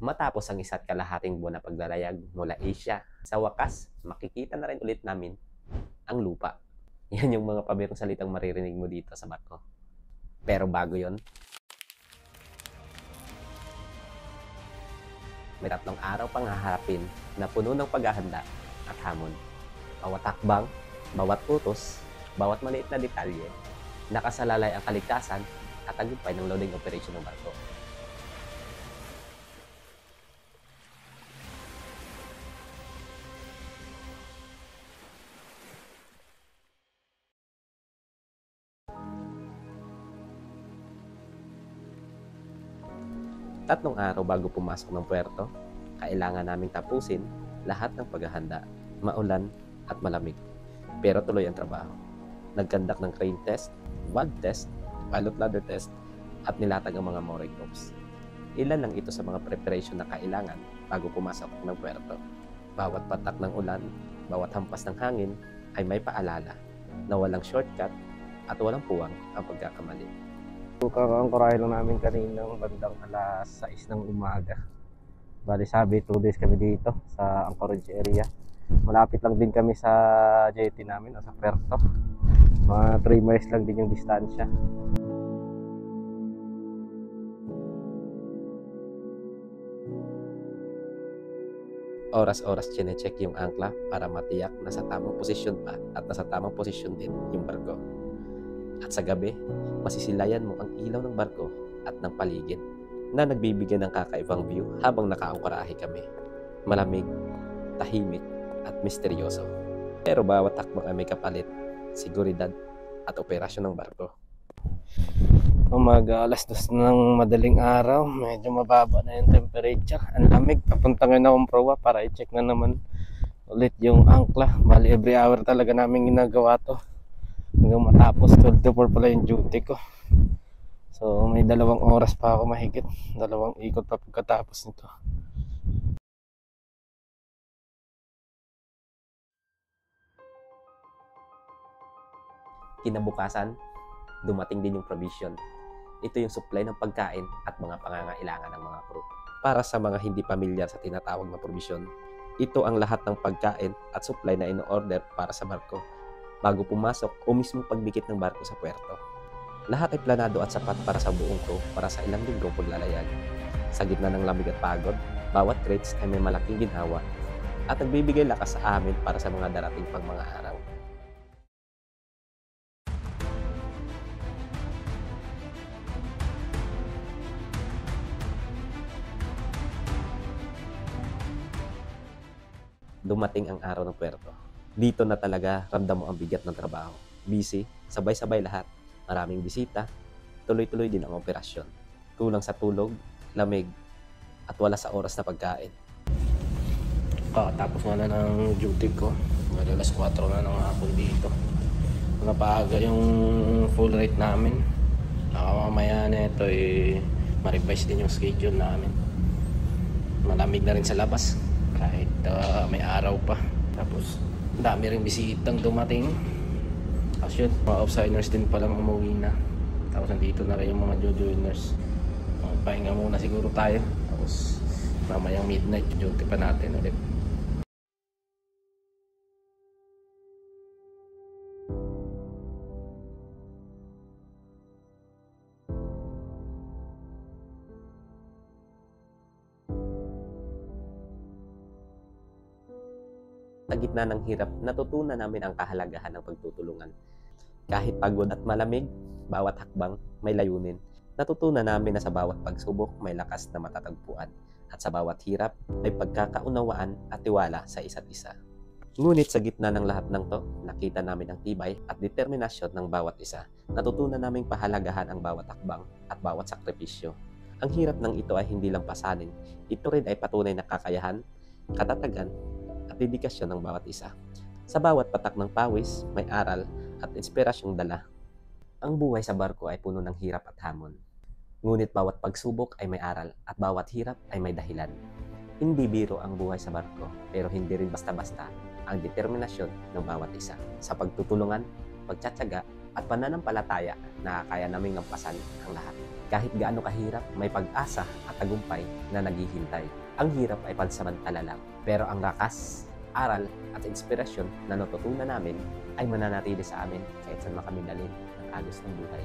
Matapos ang isa't kalahating buwan na paglalayag mula Asia, sa wakas, makikita na rin ulit namin ang lupa. Yan yung mga pabirong salitang maririnig mo dito sa barko. Pero bago yon, may 3 araw pang haharapin na puno ng paghahanda at hamon. Bawat hakbang, bawat utos, bawat maliit na detalye, nakasalalay ang kaligtasan at tagumpay ng loading operation ng barko. Tatlong araw bago pumasok ng puerto, kailangan naming tapusin lahat ng paghahanda, maulan at malamig. Pero tuloy ang trabaho. Nagkandak ng crane test, valve test, pilot ladder test, at nilatag ang mga mooring ropes. Ilan lang ito sa mga preparation na kailangan bago pumasok ng puerto. Bawat patak ng ulan, bawat hampas ng hangin ay may paalala na walang shortcut at walang puwang ang pagkakamali. Kakangkurahe lang namin kaninang bandang alas 6 ng umaga. Bali sabi 2 days kami dito sa Anchorage area. Malapit lang din kami sa jetty namin o sa puerto. Mga 3 miles lang din yung distansya. Oras-oras chinecheck yung angkla para matiyak na sa tamang posisyon pa at nasa tamang posisyon din yung barko. At sa gabi, masisilayan mo ang ilaw ng barko at ng paligid na nagbibigay ng kakaibang view habang nakaangkorahe kami. Malamig, tahimik at misteryoso. Pero bawat takbo ay may kapalit, seguridad at operasyon ng barko. Umaga, alas 2 ng madaling araw, medyo mababa na yung temperature. Ang lamig, papunta ngayon akong proa para i-check na naman ulit yung angkla. Bali every hour talaga namin ginagawa to hanggang matapos. 12 to 4 pala yung duty ko. So may 2 oras pa ako mahigit, 2 ikot pa pagkatapos nito. Kinabukasan, dumating din yung provision. Ito yung supply ng pagkain at mga pangangailangan ng mga crew. Para sa mga hindi pamilyar sa tinatawag na provision, ito ang lahat ng pagkain at supply na ino-order para sa barko bago pumasok o mismo pagdikit ng barko sa puerto. Lahat ay planado at sapat para sa buong crew para sa ilang linggong paglalayag. Sa gitna ng lamig at pagod, bawat crates ay may malaking ginhawa at nagbibigay lakas sa amin para sa mga darating pang mga araw. Dumating ang araw ng puerto. Dito na talaga ramdam mo ang bigat ng trabaho. Busy, sabay-sabay lahat. Maraming bisita, tuloy-tuloy din ang operasyon. Kulang sa tulog, lamig, at wala sa oras na pagkain. Tapos nga na ng duty ko. Alas 4 na ng hapon dito. Napaaga yung full rate namin. Mamaya na ito ma-revise din yung schedule namin. Malamig na rin sa labas kahit may araw pa. Tapos dami rin bisitang dumating. Kasi yun, mga outsiders din palang umuwi na. Tapos nandito na rin yung mga joiners. Pahinga muna siguro tayo. Tapos mamayang midnight duty pa natin ulit. Sa gitna ng hirap, natutunan namin ang kahalagahan ng pagtutulungan. Kahit pagod at malamig, bawat hakbang may layunin. Natutunan namin na sa bawat pagsubok may lakas na matatagpuan at sa bawat hirap may pagkakaunawaan at tiwala sa isa't isa. Ngunit sa gitna ng lahat ng to, nakita namin ang tibay at determinasyon ng bawat isa. Natutunan naming pahalagahan ang bawat hakbang at bawat sakripisyo. Ang hirap ng ito ay hindi lang pasanin, ito rin ay patunay na kakayahan, katatagan, at dedikasyon ng bawat isa. Sa bawat patak ng pawis, may aral at inspirasyong dala. Ang buhay sa barko ay puno ng hirap at hamon. Ngunit bawat pagsubok ay may aral at bawat hirap ay may dahilan. Hindi biro ang buhay sa barko, pero hindi rin basta-basta ang determinasyon ng bawat isa. Sa pagtutulungan, pagtsatsaga at pananampalataya na kaya naming ngampasan ang lahat. Kahit gaano kahirap, may pag-asa at tagumpay na naghihintay. Ang hirap ay pansamantala lang, pero ang lakas, aral at inspirasyon na natutunan namin ay mananatili sa amin kahit saan man kami dalhin ng agos ng buhay.